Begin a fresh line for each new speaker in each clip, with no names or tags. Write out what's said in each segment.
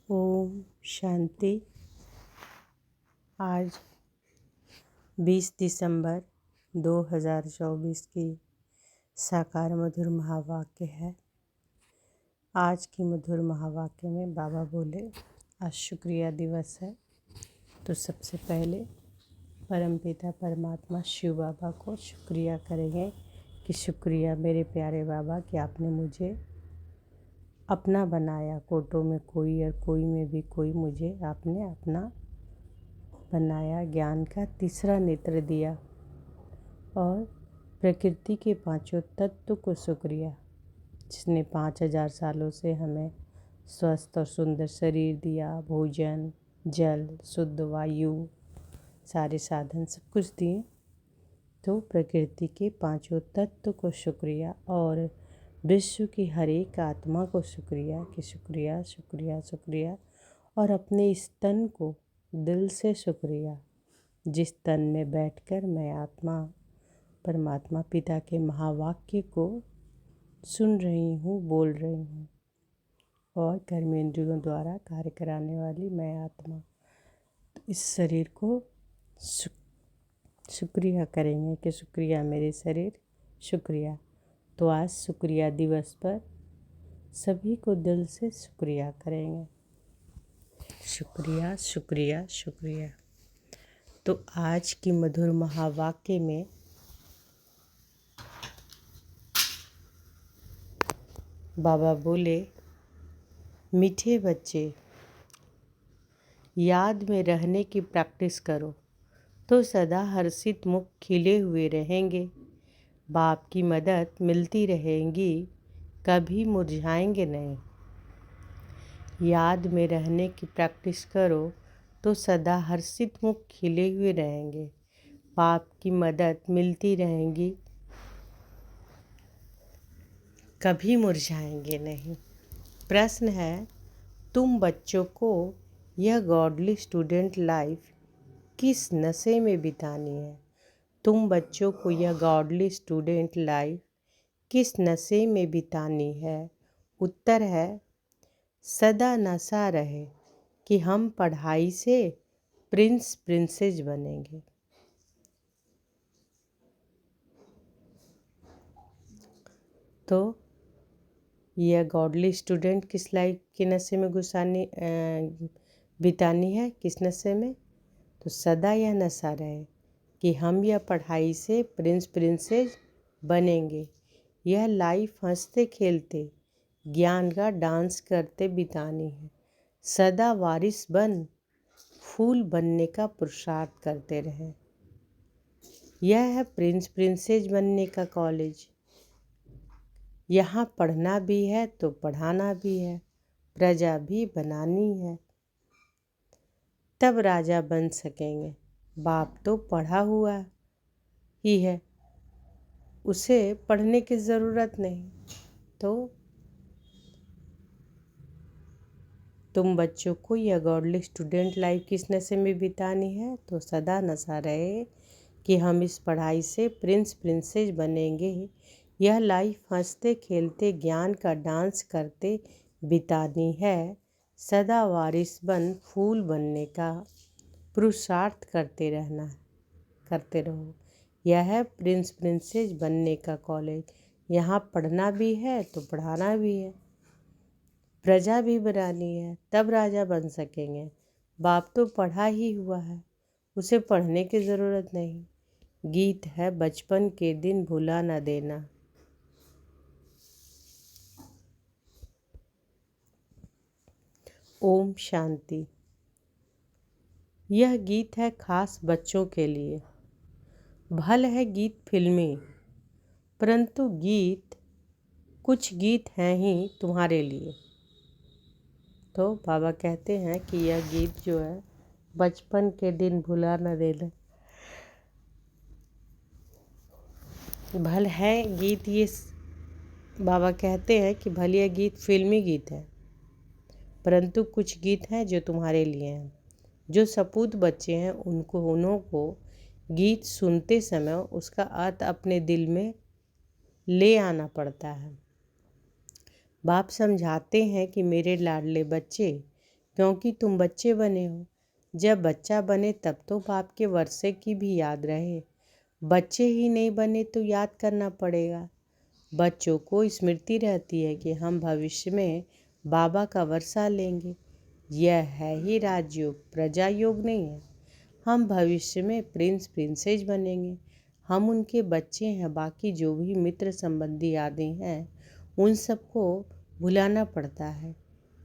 ओम शांति। आज 20 दिसंबर 2024 की साकार मधुर महावाक्य है। आज की मधुर महावाक्य में बाबा बोले, आज शुक्रिया दिवस है। तो सबसे पहले परमपिता परमात्मा शिव बाबा को शुक्रिया करेंगे कि शुक्रिया मेरे प्यारे बाबा कि आपने मुझे अपना बनाया। कोटों में कोई और कोई में भी कोई, मुझे आपने अपना बनाया। ज्ञान का तीसरा नेत्र दिया और प्रकृति के पांचों तत्व को शुक्रिया, जिसने 5000 सालों से हमें स्वस्थ और सुंदर शरीर दिया, भोजन, जल, शुद्ध वायु, सारे साधन सब कुछ दिए। तो प्रकृति के पांचों तत्व को शुक्रिया और विश्व की हर एक आत्मा को शुक्रिया कि शुक्रिया शुक्रिया शुक्रिया। और अपने इस तन को दिल से शुक्रिया, जिस तन में बैठकर मैं आत्मा परमात्मा पिता के महावाक्य को सुन रही हूँ, बोल रही हूँ और कर्मेंद्रियों द्वारा कार्य कराने वाली मैं आत्मा। तो इस शरीर को शुक्रिया करेंगे कि शुक्रिया मेरे शरीर, शुक्रिया। तो आज शुक्रिया दिवस पर सभी को दिल से शुक्रिया करेंगे। शुक्रिया शुक्रिया शुक्रिया। तो आज की मधुर महावाक्य में बाबा बोले, मीठे बच्चे याद में रहने की प्रैक्टिस करो तो सदा हर्षित मुख खिले हुए रहेंगे। बाप की मदद मिलती रहेगी, कभी मुरझाएंगे नहीं। याद में रहने की प्रैक्टिस करो तो सदा हर्षित मुख खिले हुए रहेंगे। बाप की मदद मिलती रहेगी, कभी मुरझाएंगे नहीं। प्रश्न है, तुम बच्चों को यह गॉडली स्टूडेंट लाइफ किस नशे में बितानी है? तुम बच्चों को यह गॉडली स्टूडेंट लाइफ किस नशे में बितानी है? उत्तर है, सदा नशा रहे कि हम पढ़ाई से प्रिंस प्रिंसेस बनेंगे। तो यह गॉडली स्टूडेंट किस लाइफ के नशे में बितानी है? किस नशे में? तो सदा यह नशा रहे कि हम यह पढ़ाई से प्रिंस प्रिंसेस बनेंगे। यह लाइफ हंसते खेलते ज्ञान का डांस करते बितानी है। सदा वारिस बन फूल बनने का पुरुषार्थ करते रहें। यह है प्रिंस प्रिंसेस बनने का कॉलेज। यहाँ पढ़ना भी है तो पढ़ाना भी है, प्रजा भी बनानी है, तब राजा बन सकेंगे। बाप तो पढ़ा हुआ ही है, उसे पढ़ने की ज़रूरत नहीं। तो तुम बच्चों को यह गॉडली स्टूडेंट लाइफ किस नशे में बितानी है? तो सदा नशा रहे कि हम इस पढ़ाई से प्रिंस प्रिंसेस बनेंगे। यह लाइफ हंसते खेलते ज्ञान का डांस करते बितानी है। सदा वारिस बन फूल बनने का पुरुषार्थ करते रहो। यह है प्रिंस प्रिंसेस बनने का कॉलेज। यहाँ पढ़ना भी है तो पढ़ाना भी है, प्रजा भी बनानी है, तब राजा बन सकेंगे। बाप तो पढ़ा ही हुआ है, उसे पढ़ने की ज़रूरत नहीं। गीत है, बचपन के दिन भुला न देना। ओम शांति। यह गीत है खास बच्चों के लिए। भल है गीत फिल्मी, परंतु कुछ गीत हैं ही तुम्हारे लिए। तो बाबा कहते हैं कि यह गीत जो है, बचपन के दिन भुला न देना। भल है गीत, ये बाबा कहते हैं कि भल यह गीत फिल्मी गीत है, परंतु कुछ गीत हैं जो तुम्हारे लिए हैं। जो सपूत बच्चे हैं उनको गीत सुनते समय उसका अर्थ अपने दिल में ले आना पड़ता है। बाप समझाते हैं कि मेरे लाडले बच्चे, क्योंकि तुम बच्चे बने हो। जब बच्चा बने तब तो बाप के वर्षे की भी याद रहे। बच्चे ही नहीं बने तो याद करना पड़ेगा। बच्चों को स्मृति रहती है कि हम भविष्य में बाबा का वर्षा लेंगे। यह है ही राजयोग, प्रजा योग नहीं है। हम भविष्य में प्रिंस प्रिंसेस बनेंगे। हम उनके बच्चे हैं। बाकी जो भी मित्र संबंधी यादें हैं उन सबको भुलाना पड़ता है।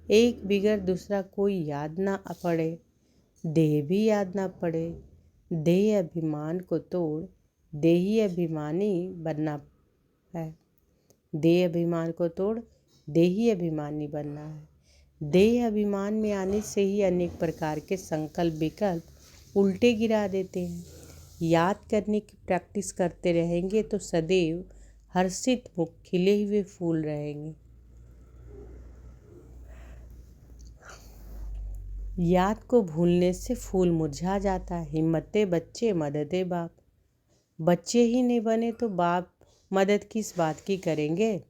एक बिगड़ दूसरा कोई याद ना पड़े, देह भी याद ना पड़े। देह अभिमान को तोड़ देही अभिमानी बनना है। देह अभिमान को तोड़ देही अभिमानी बनना है। देह अभिमान में आने से ही अनेक प्रकार के संकल्प विकल्प उल्टे गिरा देते हैं। याद करने की प्रैक्टिस करते रहेंगे तो सदैव हर्षित मुख खिले हुए फूल रहेंगे। याद को भूलने से फूल मुरझा जाता है। हिम्मते बच्चे मददे बाप। बच्चे ही नहीं बने तो बाप मदद किस बात की करेंगे।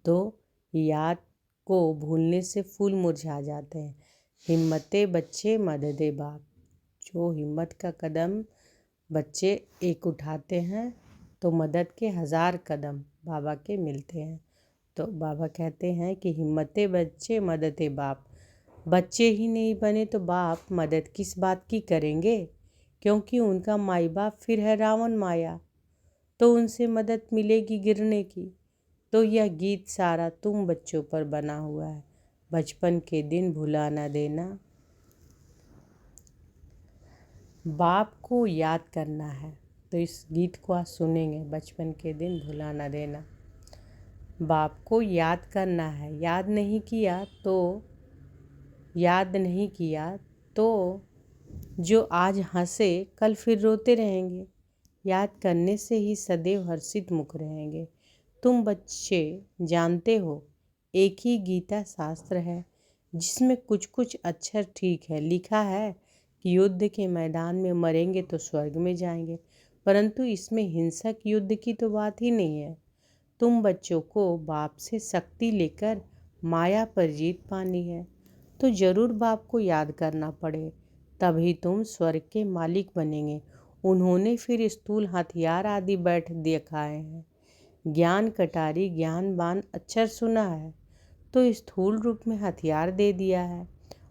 तो याद को भूलने से फूल मुरझा जाते हैं। हिम्मते बच्चे मददे बाप। जो हिम्मत का कदम बच्चे एक उठाते हैं तो मदद के 1000 कदम बाबा के मिलते हैं। तो बाबा कहते हैं कि हिम्मते बच्चे मददे बाप। बच्चे ही नहीं बने तो बाप मदद किस बात की करेंगे, क्योंकि उनका माई बाप फिर है रावण माया, तो उनसे मदद मिलेगी गिरने की। तो यह गीत सारा तुम बच्चों पर बना हुआ है। बचपन के दिन भुला ना देना। बाप को याद करना है तो इस गीत को आज सुनेंगे। बचपन के दिन भुला ना देना। बाप को याद करना है। याद नहीं किया तो जो आज हंसे कल फिर रोते रहेंगे। याद करने से ही सदैव हर्षित मुख रहेंगे। तुम बच्चे जानते हो एक ही गीता शास्त्र है जिसमें कुछ कुछ अक्षर ठीक है। लिखा है कि युद्ध के मैदान में मरेंगे तो स्वर्ग में जाएंगे, परंतु इसमें हिंसक युद्ध की तो बात ही नहीं है। तुम बच्चों को बाप से शक्ति लेकर माया पर जीत पानी है तो जरूर बाप को याद करना पड़े, तभी तुम स्वर्ग के मालिक बनेंगे। उन्होंने फिर स्थूल हथियार आदि बैठ दिखाए हैं। ज्ञान कटारी ज्ञान बाण अक्षर सुना है तो स्थूल रूप में हथियार दे दिया है।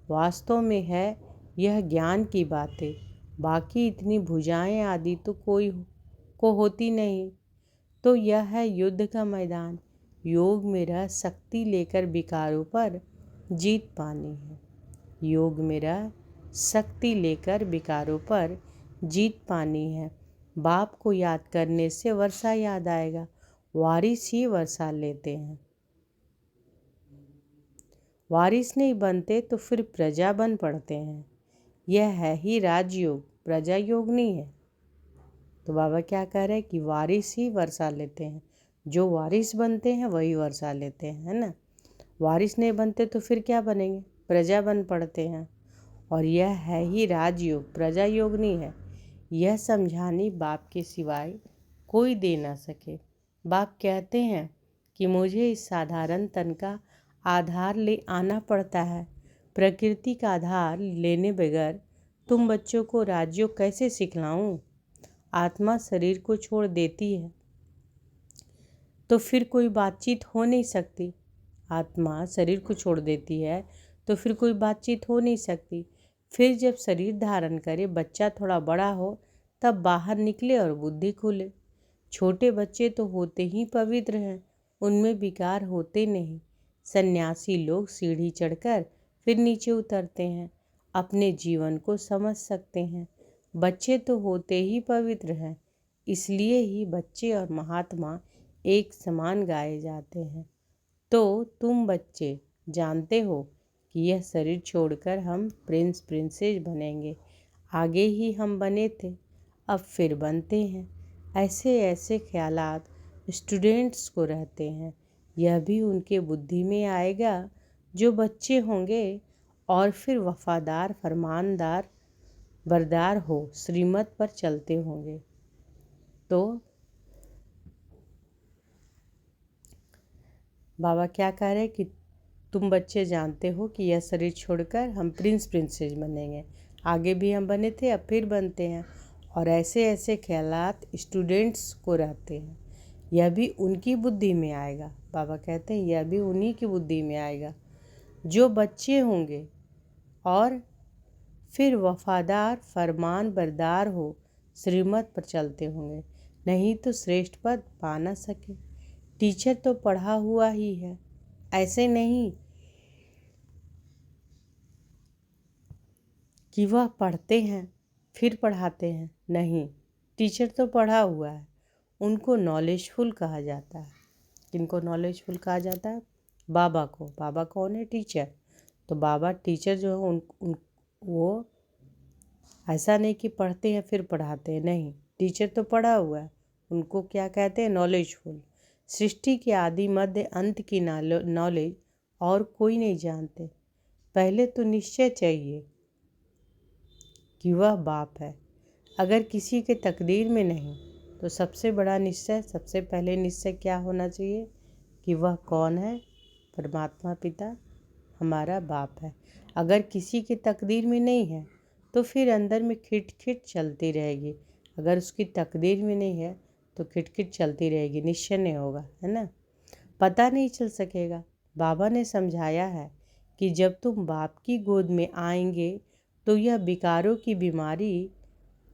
वास्तव में है यह ज्ञान की बातें। बाकी इतनी भुजाएं आदि तो कोई को होती नहीं। तो यह है युद्ध का मैदान। योग में रह शक्ति लेकर विकारों पर जीत पानी है। योग में रह शक्ति लेकर विकारों पर जीत पानी है। बाप को याद करने से वर्षा याद आएगा। वारिस ही वर्षा लेते हैं। वारिस नहीं बनते तो फिर प्रजा बन पड़ते हैं। यह है ही राजयोग, प्रजा योग नहीं है। तो बाबा क्या कह रहे हैं कि वारिस ही वर्षा लेते हैं। जो वारिस बनते हैं वही वर्षा लेते हैं, है ना। वारिस नहीं बनते तो फिर क्या बनेंगे, प्रजा बन पड़ते हैं। और यह है ही राजयोग, प्रजा योग नहीं है। यह समझानी बाप के सिवाय कोई दे ना सके। बाप कहते हैं कि मुझे इस साधारण तन का आधार ले आना पड़ता है। प्रकृति का आधार लेने बगैर तुम बच्चों को राजयोग कैसे सिखलाऊं। आत्मा शरीर को छोड़ देती है तो फिर कोई बातचीत हो नहीं सकती। आत्मा शरीर को छोड़ देती है तो फिर कोई बातचीत हो नहीं सकती। फिर जब शरीर धारण करे, बच्चा थोड़ा बड़ा हो, तब बाहर निकले और बुद्धि खुले। छोटे बच्चे तो होते ही पवित्र हैं, उनमें विकार होते नहीं। सन्यासी लोग सीढ़ी चढ़कर फिर नीचे उतरते हैं, अपने जीवन को समझ सकते हैं। बच्चे तो होते ही पवित्र हैं, इसलिए ही बच्चे और महात्मा एक समान गाए जाते हैं। तो तुम बच्चे जानते हो कि यह शरीर छोड़कर हम प्रिंस प्रिंसेस बनेंगे। आगे ही हम बने थे, अब फिर बनते हैं। ऐसे ऐसे ख्यालात स्टूडेंट्स को रहते हैं। यह भी उनके बुद्धि में आएगा जो बच्चे होंगे और फिर वफादार फरमानदार बरदार हो श्रीमत पर चलते होंगे। तो बाबा क्या कह रहे हैं कि तुम बच्चे जानते हो कि यह शरीर छोड़कर हम प्रिंस प्रिंसेस बनेंगे। आगे भी हम बने थे, अब फिर बनते हैं। और ऐसे ऐसे ख्यालात स्टूडेंट्स को रहते हैं। यह भी उनकी बुद्धि में आएगा। बाबा कहते हैं यह भी उन्हीं की बुद्धि में आएगा जो बच्चे होंगे और फिर वफादार फरमान बरदार हो, श्रीमत पर चलते होंगे, नहीं तो श्रेष्ठ पद पा न सके। टीचर तो पढ़ा हुआ ही है, ऐसे नहीं कि वह पढ़ते हैं फिर पढ़ाते हैं। नहीं, टीचर तो पढ़ा हुआ है, उनको नॉलेजफुल कहा जाता है। किनको नॉलेजफुल कहा जाता है? बाबा को। बाबा कौन है? टीचर। तो बाबा टीचर जो है वो ऐसा नहीं कि पढ़ते हैं फिर पढ़ाते हैं। नहीं, टीचर तो पढ़ा हुआ है, उनको क्या कहते हैं? नॉलेजफुल। सृष्टि के आदि मध्य अंत की नॉलेज और कोई नहीं जानते। पहले तो निश्चय चाहिए कि वह बाप है। अगर किसी के तकदीर में नहीं तो सबसे बड़ा निश्चय, सबसे पहले निश्चय क्या होना चाहिए कि वह कौन है? परमात्मा पिता हमारा बाप है। अगर किसी की तकदीर में नहीं है तो फिर अंदर में खिटखिट चलती रहेगी। अगर उसकी तकदीर में नहीं है तो खिटखिट चलती रहेगी, निश्चय नहीं होगा, है ना? पता नहीं चल सकेगा। बाबा ने समझाया है कि जब तुम बाप की गोद में आएंगे तो यह विकारों की बीमारी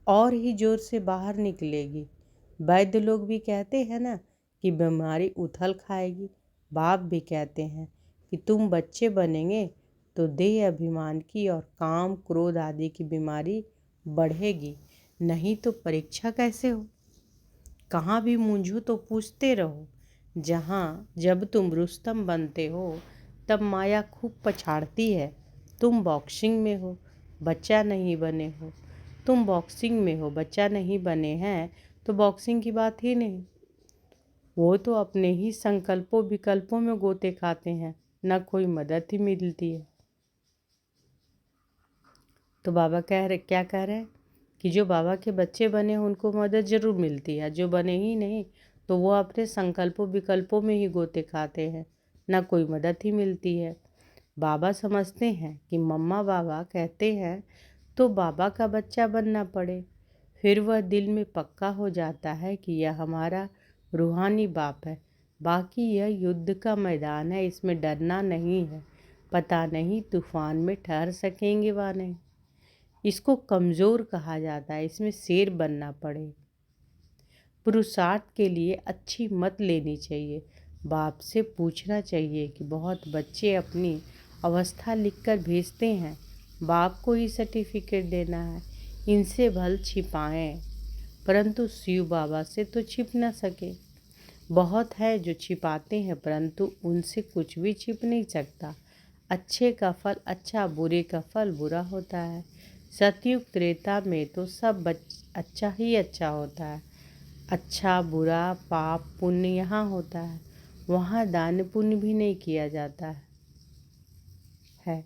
और ही जोर से बाहर निकलेगी। वैद्य लोग भी कहते हैं ना कि बीमारी उथल खाएगी। बाप भी कहते हैं कि तुम बच्चे बनेंगे तो देह अभिमान की और काम क्रोध आदि की बीमारी बढ़ेगी। नहीं तो परीक्षा कैसे हो? कहाँ भी मूंझो तो पूछते रहो। जब तुम रुस्तम बनते हो तब माया खूब पछाड़ती है। तुम बॉक्सिंग में हो, बच्चा नहीं बने हो। तुम बॉक्सिंग में हो, बच्चा नहीं बने हैं तो बॉक्सिंग की बात ही नहीं। वो तो अपने ही संकल्पों विकल्पों में गोते खाते हैं, न कोई मदद ही मिलती है। तो बाबा क्या कह रहे हैं कि जो बाबा के बच्चे बने हैं उनको मदद ज़रूर मिलती है, जो बने ही नहीं तो वो अपने संकल्पों विकल्पों में ही गोते खाते हैं, न कोई मदद ही मिलती है। बाबा समझते हैं कि मम्मा बाबा कहते हैं तो बाबा का बच्चा बनना पड़े। फिर वह दिल में पक्का हो जाता है कि यह हमारा रूहानी बाप है। बाकी यह युद्ध का मैदान है, इसमें डरना नहीं है। पता नहीं तूफान में ठहर सकेंगे व नहीं। इसको कमज़ोर कहा जाता है, इसमें शेर बनना पड़े। पुरुषार्थ के लिए अच्छी मत लेनी चाहिए। बाप से पूछना चाहिए कि बहुत बच्चे अपनी अवस्था लिखकर भेजते हैं, बाप को ही सर्टिफिकेट देना है। इनसे भल छिपाएं, परंतु शिव बाबा से तो छिप न सके। बहुत है जो छिपाते हैं परंतु उनसे कुछ भी छिप नहीं सकता। अच्छे का फल अच्छा, बुरे का फल बुरा होता है। सतयुग त्रेता में तो सब अच्छा ही अच्छा होता है। अच्छा बुरा पाप पुण्य यहाँ होता है, वहाँ दान पुण्य भी नहीं किया जाता है।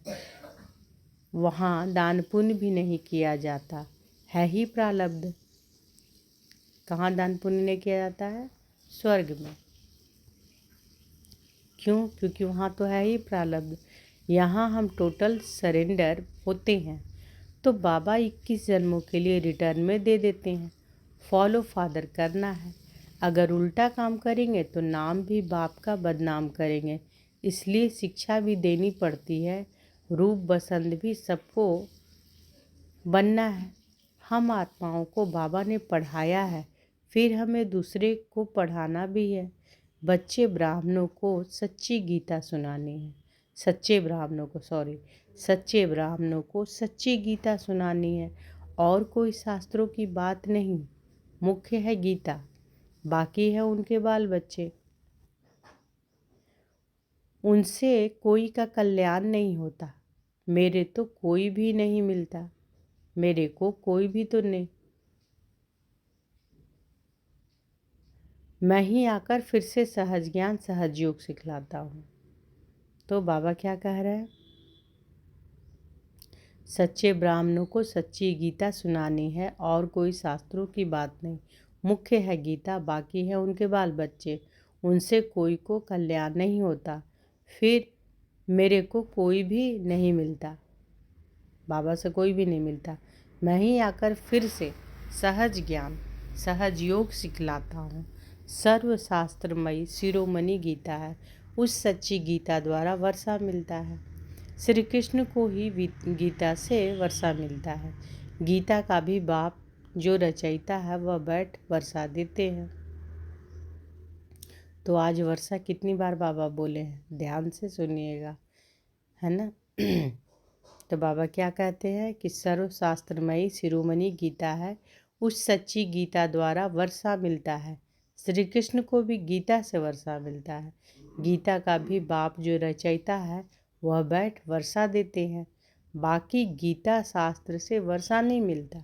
वहाँ दान पुण्य भी नहीं किया जाता है ही प्रारब्ध। कहाँ दान पुण्य नहीं किया जाता है? स्वर्ग में। क्यों? क्योंकि वहाँ तो है ही प्रारब्ध। यहाँ हम टोटल सरेंडर होते हैं तो बाबा 21 जन्मों के लिए रिटर्न में दे देते हैं। फॉलो फादर करना है। अगर उल्टा काम करेंगे तो नाम भी बाप का बदनाम करेंगे, इसलिए शिक्षा भी देनी पड़ती है। रूप बसंत भी सबको बनना है। हम आत्माओं को बाबा ने पढ़ाया है, फिर हमें दूसरे को पढ़ाना भी है। बच्चे ब्राह्मणों को सच्ची गीता सुनानी है। सच्चे ब्राह्मणों को सच्ची गीता सुनानी है और कोई शास्त्रों की बात नहीं। मुख्य है गीता, बाकी है उनके बाल बच्चे। उनसे कोई का कल्याण नहीं होता। मेरे तो कोई भी नहीं मिलता, मेरे को कोई भी तो नहीं। मैं ही आकर फिर से सहज ज्ञान सहज योग सिखलाता हूँ। तो बाबा क्या कह रहे हैं? सच्चे ब्राह्मणों को सच्ची गीता सुनानी है और कोई शास्त्रों की बात नहीं। मुख्य है गीता, बाकी है उनके बाल बच्चे। उनसे कोई को कल्याण नहीं होता। फिर मेरे को कोई भी नहीं मिलता, बाबा से कोई भी नहीं मिलता। मैं ही आकर फिर से सहज ज्ञान सहज योग सिखलाता हूँ। सर्वशास्त्रमयी शिरोमणि गीता है, उस सच्ची गीता द्वारा वर्षा मिलता है। श्री कृष्ण को ही गीता से वर्षा मिलता है। गीता का भी बाप जो रचयिता है वह बैठ वर्षा देते हैं। तो आज वर्षा कितनी बार बाबा बोले हैं, ध्यान से सुनिएगा, है ना। तो बाबा क्या कहते हैं कि सर्वशास्त्रमयी शिरोमणि गीता है, उस सच्ची गीता द्वारा वर्षा मिलता है। श्री कृष्ण को भी गीता से वर्षा मिलता है। गीता का भी बाप जो रचयिता है वह बैठ वर्षा देते हैं। बाकी गीता शास्त्र से वर्षा नहीं मिलता,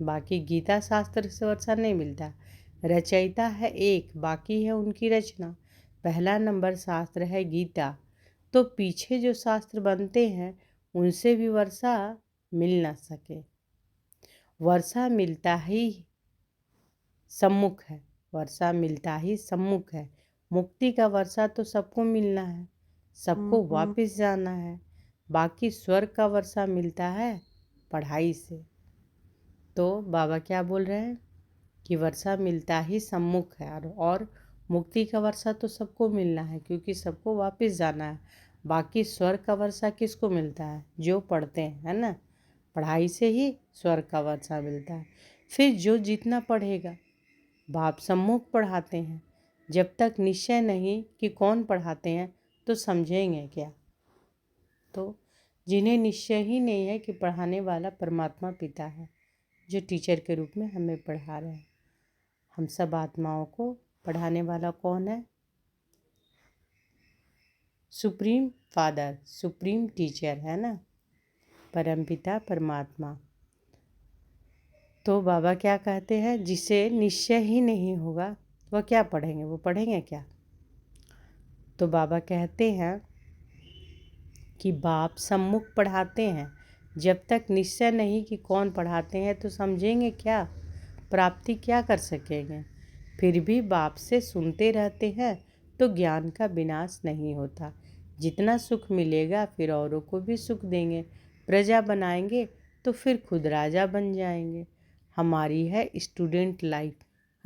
बाकी गीता शास्त्र से वर्षा नहीं मिलता। रचयिता है एक, बाकी है उनकी रचना। पहला नंबर शास्त्र है गीता, तो पीछे जो शास्त्र बनते हैं उनसे भी वर्षा मिल ना सके। वर्षा मिलता ही सम्मुख है, वर्षा मिलता ही सम्मुख है। मुक्ति का वर्षा तो सबको मिलना है, सबको वापस जाना है। बाकी स्वर्ग का वर्षा मिलता है पढ़ाई से। तो बाबा क्या बोल रहे हैं कि वर्षा मिलता ही सम्मुख है, और मुक्ति का वर्षा तो सबको मिलना है क्योंकि सबको वापस जाना है। बाकी स्वर्ग का वर्षा किसको मिलता है, जो पढ़ते हैं, है ना। पढ़ाई से ही स्वर्ग का वर्षा मिलता है। फिर जो जितना पढ़ेगा, बाप सम्मुख पढ़ाते हैं। जब तक निश्चय नहीं कि कौन पढ़ाते हैं तो समझेंगे क्या। तो जिन्हें निश्चय ही नहीं है कि पढ़ाने वाला परमात्मा पिता है, जो टीचर के रूप में हमें पढ़ा रहे हैं, हम सब आत्माओं को पढ़ाने वाला कौन है, सुप्रीम फादर, सुप्रीम टीचर, है ना, परमपिता परमात्मा। तो बाबा क्या कहते हैं, जिसे निश्चय ही नहीं होगा वह क्या पढ़ेंगे, वो पढ़ेंगे क्या। तो बाबा कहते हैं कि बाप सम्मुख पढ़ाते हैं। जब तक निश्चय नहीं कि कौन पढ़ाते हैं तो समझेंगे क्या, प्राप्ति क्या कर सकेंगे। फिर भी बाप से सुनते रहते हैं तो ज्ञान का विनाश नहीं होता। जितना सुख मिलेगा फिर औरों को भी सुख देंगे। प्रजा बनाएंगे तो फिर खुद राजा बन जाएंगे। हमारी है स्टूडेंट लाइफ,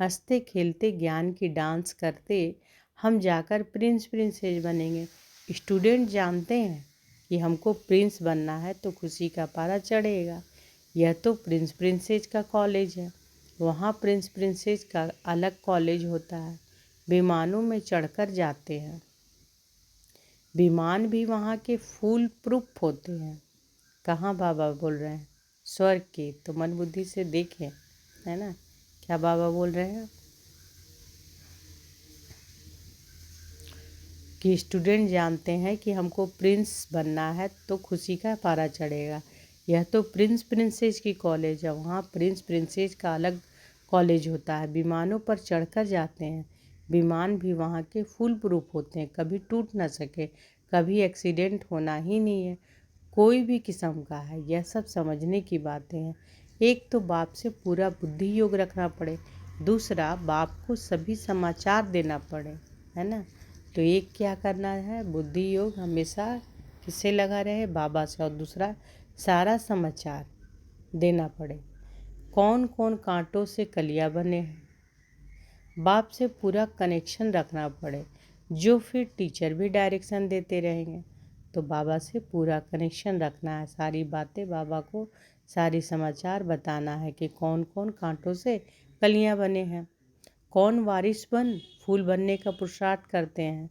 हंसते खेलते ज्ञान की डांस करते हम जाकर प्रिंस प्रिंसेस बनेंगे। स्टूडेंट जानते हैं कि हमको प्रिंस बनना है तो खुशी का पारा चढ़ेगा। यह तो प्रिंस प्रिंसेस का कॉलेज है, वहाँ प्रिंस प्रिंसेस का अलग कॉलेज होता है। विमानों में चढ़कर जाते हैं, विमान भी वहाँ के फूल प्रूफ होते हैं। कहाँ बाबा बोल रहे हैं, स्वर्ग के। तो मन बुद्धि से देखें, है ना, क्या बाबा बोल रहे हैं कि स्टूडेंट जानते हैं कि हमको प्रिंस बनना है तो खुशी का पारा चढ़ेगा। यह तो प्रिंस प्रिंसेस की कॉलेज है, वहाँ प्रिंस प्रिंसेस का अलग कॉलेज होता है। विमानों पर चढ़कर जाते हैं, विमान भी वहाँ के फुल प्रूफ होते हैं, कभी टूट ना सके, कभी एक्सीडेंट होना ही नहीं है, कोई भी किस्म का है। यह सब समझने की बातें हैं। एक तो बाप से पूरा बुद्धि योग रखना पड़े, दूसरा बाप को सभी समाचार देना पड़े, है ना। तो एक क्या करना है, बुद्धि योग हमेशा किससे लगा रहे, बाबा से, और दूसरा सारा समाचार देना पड़े। कौन कौन कांटों से कलियां बने हैं, बाप से पूरा कनेक्शन रखना पड़े, जो फिर टीचर भी डायरेक्शन देते रहेंगे। तो बाबा से पूरा कनेक्शन रखना है, सारी बातें बाबा को, सारी समाचार बताना है कि कौन कौन कांटों से कलियां बने हैं, कौन वारिस बन फूल बनने का पुरुषार्थ करते हैं।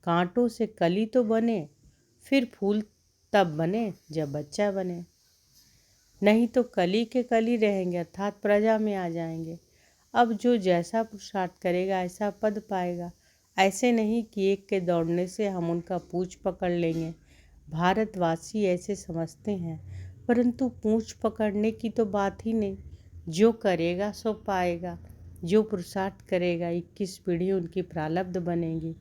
कांटों से कली तो बने, फिर फूल तब बने जब बच्चा बने, नहीं तो कली के कली रहेंगे, अर्थात प्रजा में आ जाएंगे। अब जो जैसा पुरुषार्थ करेगा ऐसा पद पाएगा। ऐसे नहीं कि एक के दौड़ने से हम उनका पूंछ पकड़ लेंगे। भारतवासी ऐसे समझते हैं, परंतु पूंछ पकड़ने की तो बात ही नहीं। जो करेगा सो पाएगा, जो पुरुषार्थ करेगा 21 पीढ़ी उनकी प्रारब्ध बनेगी।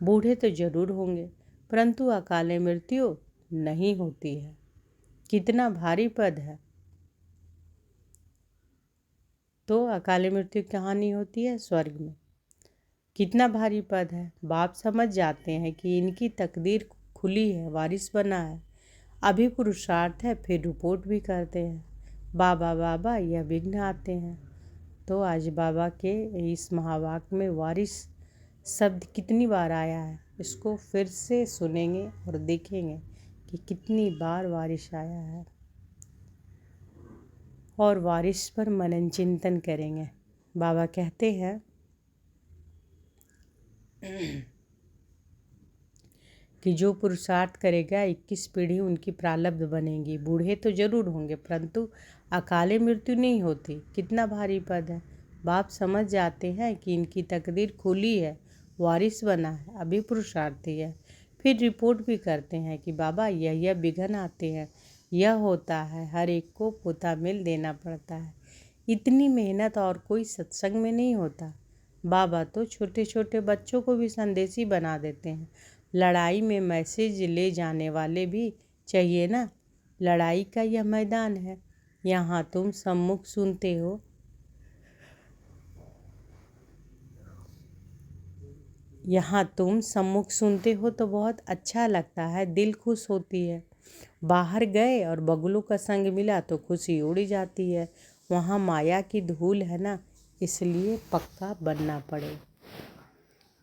बूढ़े तो जरूर होंगे, परंतु अकाले मृत्यु नहीं होती है। कितना भारी पद है। तो अकाले मृत्यु कहाँ नहीं होती है, स्वर्ग में। कितना भारी पद है। बाप समझ जाते हैं कि इनकी तकदीर खुली है, वारिस बना है, अभी पुरुषार्थ है, फिर रिपोर्ट भी करते हैं। बाबा बाबा यह विघ्न आते हैं। तो आज बाबा के इस महावाक्य में वारिस शब्द कितनी बार आया है, इसको फिर से सुनेंगे और देखेंगे कि कितनी बार वारिस आया है, और वारिस पर मनन चिंतन करेंगे। बाबा कहते हैं कि जो पुरुषार्थ करेगा 21 पीढ़ी उनकी प्रारब्ध बनेगी। बूढ़े तो जरूर होंगे परंतु अकाले मृत्यु नहीं होती। कितना भारी पद है। बाप समझ जाते हैं कि इनकी तकदीर खुली है, वारिस बना है, अभी पुरुषार्थी है। फिर रिपोर्ट भी करते हैं कि बाबा यह विघ्न आते हैं, यह होता है, हर एक को पोता मिल देना पड़ता है। इतनी मेहनत और कोई सत्संग में नहीं होता। बाबा तो छोटे छोटे बच्चों को भी संदेशी बना देते हैं। लड़ाई में मैसेज ले जाने वाले भी चाहिए ना। लड़ाई का यह मैदान है, यहाँ तुम सम्मुख सुनते हो, यहाँ तुम सम्मुख सुनते हो तो बहुत अच्छा लगता है, दिल खुश होती है। बाहर गए और बगुलों का संग मिला तो खुशी उड़ी जाती है। वहाँ माया की धूल है ना, इसलिए पक्का बनना पड़े।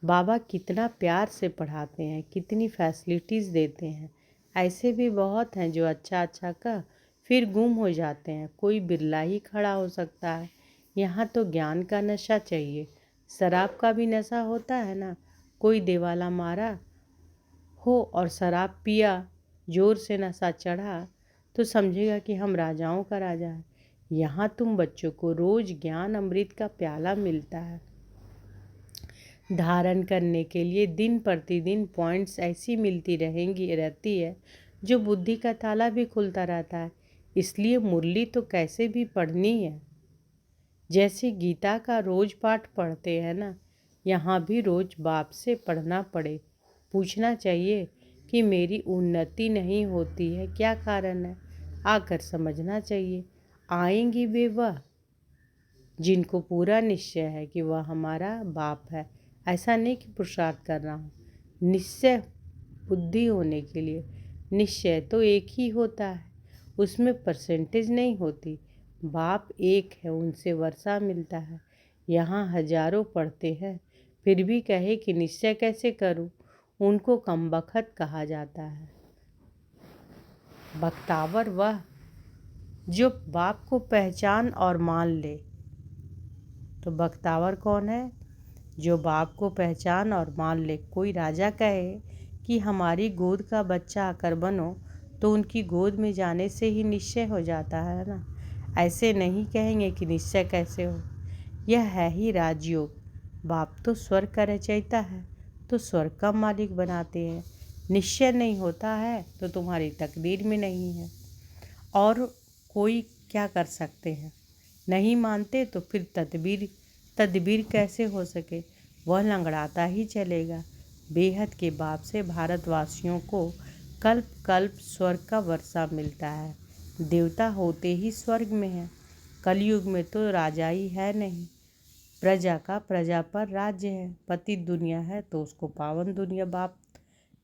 बाबा कितना प्यार से पढ़ाते हैं, कितनी फैसिलिटीज़ देते हैं। ऐसे भी बहुत हैं जो अच्छा अच्छा कह फिर गुम हो जाते हैं। कोई बिरला ही खड़ा हो सकता है। यहाँ तो ज्ञान का नशा चाहिए। शराब का भी नशा होता है ना। कोई देवाला मारा हो और शराब पिया, जोर से नशा चढ़ा तो समझेगा कि हम राजाओं का राजा है। यहाँ तुम बच्चों को रोज ज्ञान अमृत का प्याला मिलता है धारण करने के लिए। दिन प्रतिदिन पॉइंट्स ऐसी मिलती रहती है जो बुद्धि का ताला भी खुलता रहता है। इसलिए मुरली तो कैसे भी पढ़नी है। जैसे गीता का रोज पाठ पढ़ते हैं ना, यहाँ भी रोज बाप से पढ़ना पड़े। पूछना चाहिए कि मेरी उन्नति नहीं होती है, क्या कारण है। आकर समझना चाहिए। आएंगी वे वह जिनको पूरा निश्चय है कि वह हमारा बाप है। ऐसा नहीं कि पुरुषार्थ कर रहा हूँ। निश्चय बुद्धि होने के लिए निश्चय तो एक ही होता है, उसमें परसेंटेज नहीं होती। बाप एक है, उनसे वर्षा मिलता है। यहाँ हजारों पढ़ते हैं फिर भी कहे कि निश्चय कैसे करूँ, उनको कमबख्त कहा जाता है। बख्तावर वह जो बाप को पहचान और मान ले। तो बख्तावर कौन है? जो बाप को पहचान और मान ले। कोई राजा कहे कि हमारी गोद का बच्चा आकर बनो तो उनकी गोद में जाने से ही निश्चय हो जाता है ना। ऐसे नहीं कहेंगे कि निश्चय कैसे हो। यह है ही राजयोग। बाप तो स्वर्ग का रचयिता है तो स्वर्ग का मालिक बनाते हैं। निश्चय नहीं होता है तो तुम्हारी तकदीर में नहीं है और कोई क्या कर सकते हैं। नहीं मानते तो फिर तदबीर कैसे हो सके। वह लंगड़ाता ही चलेगा। बेहद के बाप से भारतवासियों को कल्प कल्प स्वर्ग का वर्षा मिलता है। देवता होते ही स्वर्ग में है। कलयुग में तो राजा ही है नहीं, प्रजा का प्रजा पर राज्य है। पति दुनिया है तो उसको पावन दुनिया बाप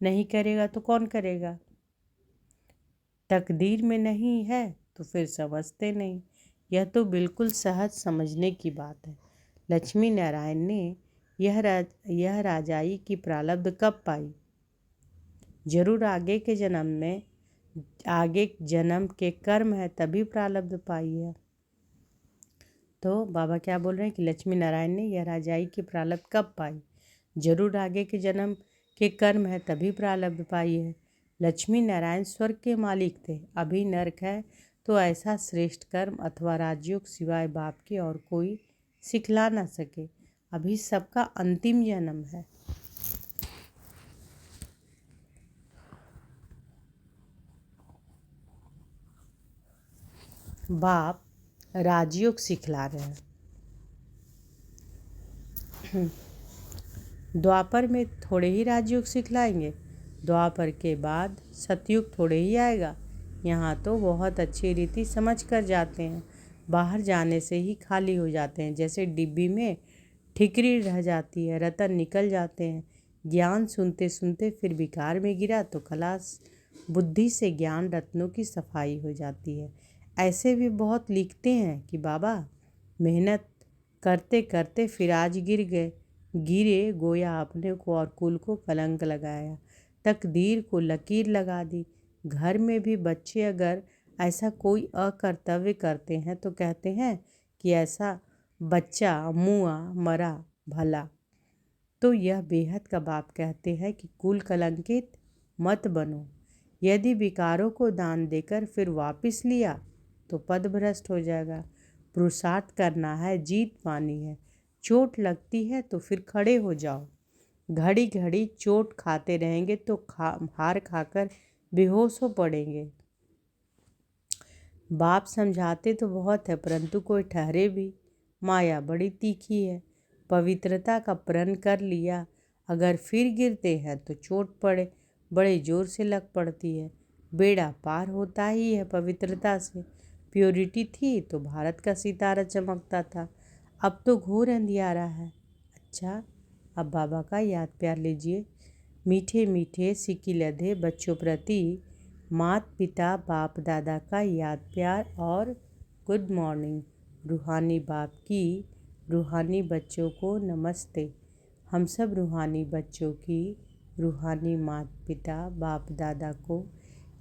नहीं करेगा तो कौन करेगा। तकदीर में नहीं है तो फिर समझते नहीं। यह तो बिल्कुल सहज समझने की बात है। लक्ष्मी नारायण ने यह राजाई की प्रारब्ध कब पाई? जरूर आगे जन्म के कर्म है तभी प्रारब्ध पाई है। तो बाबा क्या बोल रहे हैं कि लक्ष्मी नारायण ने यह राजाई की प्रारब्ध कब पाई? जरूर आगे के जन्म के कर्म है तभी प्रारब्ध पाई है। लक्ष्मी नारायण स्वर्ग के मालिक थे, अभी नरक है तो ऐसा श्रेष्ठ कर्म अथवा राजयोग सिवाय बाप के और कोई सिखला ना सके। अभी सबका अंतिम जन्म है। बाप राजयोग सिखला रहे हैं। द्वापर में थोड़े ही राजयोग सिखलाएंगे, द्वापर के बाद सतयुग थोड़े ही आएगा। यहाँ तो बहुत अच्छी रीति समझ कर जाते हैं, बाहर जाने से ही खाली हो जाते हैं। जैसे डिब्बी में ठिकरी रह जाती है, रतन निकल जाते हैं। ज्ञान सुनते सुनते फिर विकार में गिरा तो खलास। बुद्धि से ज्ञान रत्नों की सफाई हो जाती है। ऐसे भी बहुत लिखते हैं कि बाबा मेहनत करते करते फिर आज गिरे गोया अपने को और कुल को कलंक लगाया, तकदीर को लकीर लगा दी। घर में भी बच्चे अगर ऐसा कोई अकर्तव्य करते हैं तो कहते हैं कि ऐसा बच्चा मुआ मरा भला। तो यह बेहद का बाप कहते हैं कि कुल कलंकित मत बनो। यदि विकारों को दान देकर फिर वापस लिया तो पद भ्रष्ट हो जाएगा। पुरुषार्थ करना है, जीत पानी है। चोट लगती है तो फिर खड़े हो जाओ। घड़ी घड़ी चोट खाते रहेंगे तो हार खाकर बेहोश हो पड़ेंगे। बाप समझाते तो बहुत है परंतु कोई ठहरे भी। माया बड़ी तीखी है। पवित्रता का प्रण कर लिया, अगर फिर गिरते हैं तो चोट पड़े बड़े जोर से लग पड़ती है। बेड़ा पार होता ही है पवित्रता से। प्योरिटी थी तो भारत का सितारा चमकता था, अब तो घोर अंधियारा है। अच्छा, अब बाबा का याद प्यार लीजिए। मीठे मीठे सिक्की लधे बच्चों प्रति माता पिता बाप दादा का याद प्यार और गुड मॉर्निंग। रूहानी बाप की रूहानी बच्चों को नमस्ते। हम सब रूहानी बच्चों की रूहानी माता पिता बाप दादा को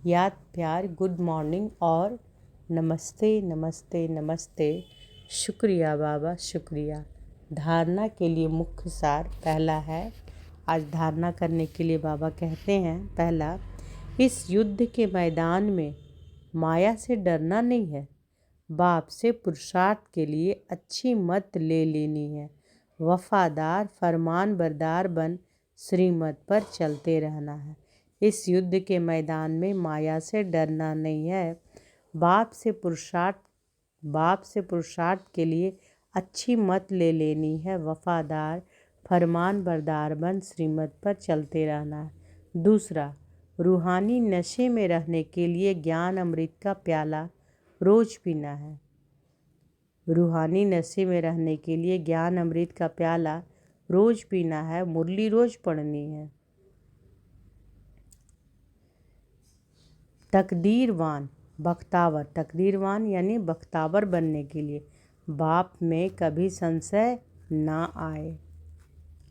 याद प्यार गुड मॉर्निंग और नमस्ते नमस्ते नमस्ते। शुक्रिया बाबा, शुक्रिया। धारणा के लिए मुख्य सार पहला है। आज धारणा करने के लिए बाबा कहते हैं, पहला, इस युद्ध के मैदान में माया से डरना नहीं है। बाप से पुरुषार्थ के लिए अच्छी मत ले लेनी है। वफादार फरमान बरदार बन श्रीमत पर चलते रहना है। इस युद्ध के मैदान में माया से डरना नहीं है। बाप से पुरुषार्थ के लिए अच्छी मत ले लेनी है। वफादार फरमान बरदार बन श्रीमत पर चलते रहना है। दूसरा, रूहानी नशे में रहने के लिए ज्ञान अमृत का प्याला रोज पीना है। रूहानी नशे में रहने के लिए ज्ञान अमृत का प्याला रोज पीना है। मुरली रोज पढ़नी है। तकदीरवान यानी बख्तावर बनने के लिए बाप में कभी संशय ना आए।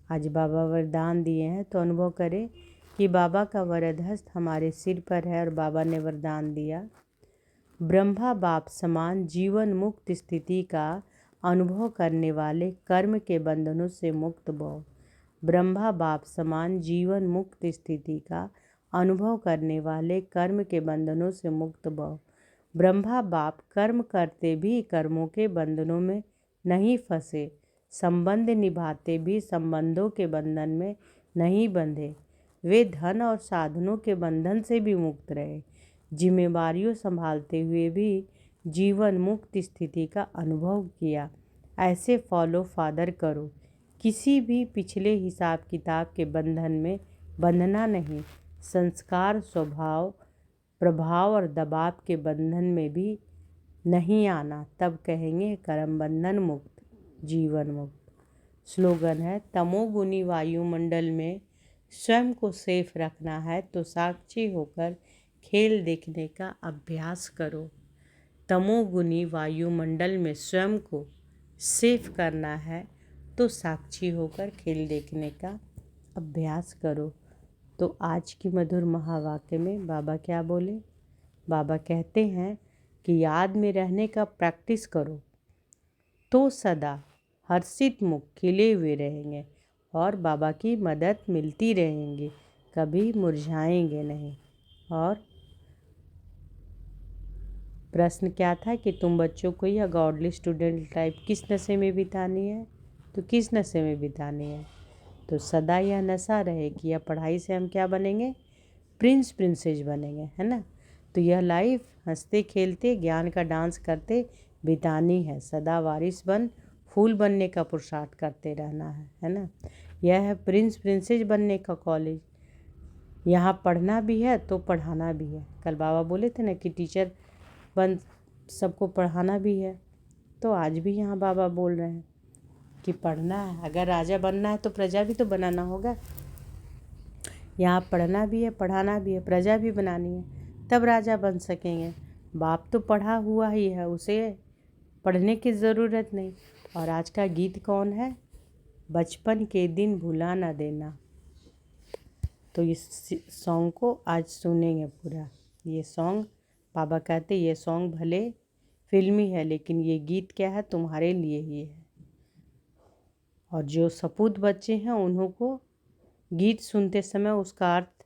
आज बाबा वरदान दिए हैं तो अनुभव करें कि बाबा का वरद हस्त हमारे सिर पर है और बाबा ने वरदान दिया, ब्रह्मा बाप समान जीवन मुक्त स्थिति का अनुभव करने वाले कर्म के बंधनों से मुक्त भव। ब्रह्मा बाप समान जीवन मुक्त स्थिति का अनुभव करने वाले कर्म के बंधनों से मुक्त भव। ब्रह्मा बाप कर्म करते भी कर्मों के बंधनों में नहीं फंसे, संबंध निभाते भी संबंधों के बंधन में नहीं बंधे। वे धन और साधनों के बंधन से भी मुक्त रहे। जिम्मेवारियों संभालते हुए भी जीवन मुक्त स्थिति का अनुभव किया। ऐसे फॉलो फादर करो। किसी भी पिछले हिसाब किताब के बंधन में बंधना नहीं। संस्कार स्वभाव प्रभाव और दबाव के बंधन में भी नहीं आना, तब कहेंगे कर्म बंधन मुक्त जीवन मुक्त। स्लोगन है, तमोगुनी वायुमंडल में स्वयं को सेफ रखना है तो साक्षी होकर खेल देखने का अभ्यास करो। तमोगुनी वायुमंडल में स्वयं को सेफ करना है तो साक्षी होकर खेल देखने का अभ्यास करो। तो आज की मधुर महावाक्य में बाबा क्या बोले? बाबा कहते हैं कि याद में रहने का प्रैक्टिस करो तो सदा हर्षित मुख खिले हुए रहेंगे और बाबा की मदद मिलती रहेंगी, कभी मुरझाएंगे नहीं। और प्रश्न क्या था कि तुम बच्चों को यह गॉडली स्टूडेंट लाइफ किस नशे में बितानी है? तो किस नशे में बितानी है? तो सदा यह नशा रहे कि यह पढ़ाई से हम क्या बनेंगे? प्रिंसेस बनेंगे, है ना। तो यह लाइफ हंसते खेलते ज्ञान का डांस करते बितानी है। सदा वारिस बन फूल बनने का पुरुषार्थ करते रहना है ना। यह है प्रिंसेस बनने का कॉलेज। यहाँ पढ़ना भी है तो पढ़ाना भी है। कल बाबा बोले थे ना कि टीचर बन सबको पढ़ाना भी है, तो आज भी यहाँ बाबा बोल रहे हैं कि पढ़ना है। अगर राजा बनना है तो प्रजा भी तो बनाना होगा। यहाँ पढ़ना भी है, पढ़ाना भी है, प्रजा भी बनानी है, तब राजा बन सकेंगे। बाप तो पढ़ा हुआ ही है, उसे पढ़ने की ज़रूरत नहीं। और आज का गीत कौन है? बचपन के दिन भुला ना देना। तो इस सॉन्ग को आज सुनेंगे पूरा। ये सॉन्ग बाबा कहते ये सॉन्ग भले फिल्मी है, लेकिन ये गीत क्या है, तुम्हारे लिए ही है। और जो सपूत बच्चे हैं उन्हों को गीत सुनते समय उसका अर्थ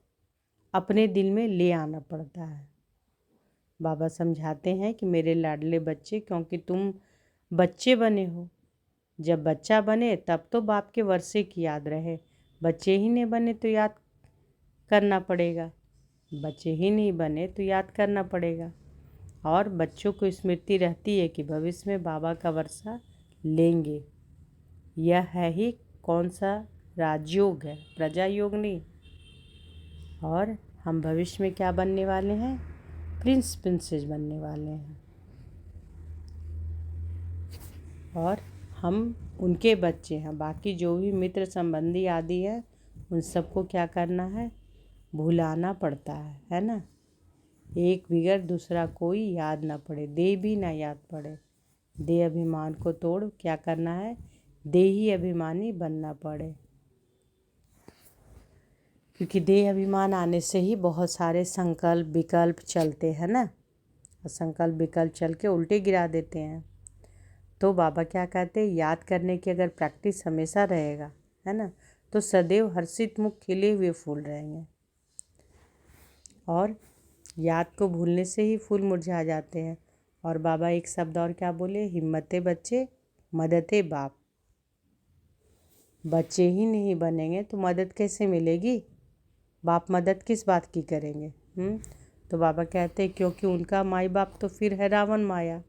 अपने दिल में ले आना पड़ता है। बाबा समझाते हैं कि मेरे लाडले बच्चे, क्योंकि तुम बच्चे बने हो, जब बच्चा बने तब तो बाप के वर्षे की याद रहे। बच्चे ही नहीं बने तो याद करना पड़ेगा, बच्चे ही नहीं बने तो याद करना पड़ेगा। और बच्चों को स्मृति रहती है कि भविष्य में बाबा का वर्षा लेंगे। यह है ही कौन सा राजयोग है, प्रजा योग नहीं। और हम भविष्य में क्या बनने वाले हैं? प्रिंस प्रिंसेस बनने वाले हैं। और हम उनके बच्चे हैं। बाकी जो भी मित्र संबंधी आदि है उन सबको क्या करना है? भुलाना पड़ता है ना। एक बिगड़ दूसरा कोई याद ना पड़े, दे भी ना याद पड़े। दे अभिमान को तोड़ क्या करना है? दे ही अभिमानी बनना पड़े। क्योंकि देह अभिमान आने से ही बहुत सारे संकल्प विकल्प चलते हैं ना, और संकल्प विकल्प चल के उल्टे गिरा देते हैं। तो बाबा क्या कहते हैं? याद करने की अगर प्रैक्टिस हमेशा रहेगा, है ना, तो सदैव हर्षित मुख खिले हुए फूल रहेंगे। और याद को भूलने से ही फूल मुरझा जाते हैं। और बाबा एक शब्द और क्या बोले? हिम्मते बच्चे, मददे बाप। बच्चे ही नहीं बनेंगे तो मदद कैसे मिलेगी? बाप मदद किस बात की करेंगे? तो बाबा कहते हैं क्योंकि उनका माई बाप तो फिर है रावण माया,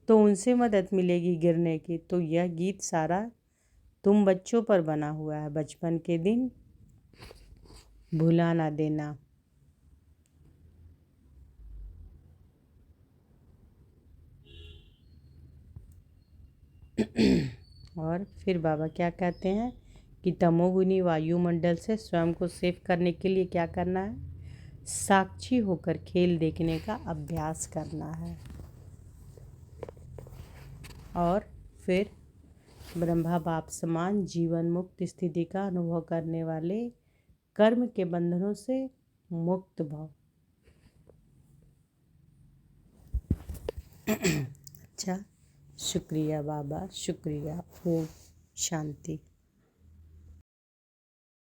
तो उनसे मदद मिलेगी गिरने की। तो यह गीत सारा तुम बच्चों पर बना हुआ है। बचपन के दिन भुला ना देना। और फिर बाबा क्या कहते हैं कि तमोगुनी वायुमंडल से स्वयं को सेव करने के लिए क्या करना है? साक्षी होकर खेल देखने का अभ्यास करना है। और फिर ब्रह्मा बाप समान जीवन मुक्त स्थिति का अनुभव करने वाले कर्म के बंधनों से मुक्त भाव। अच्छा, शुक्रिया बाबा, शुक्रिया। ओम शांति।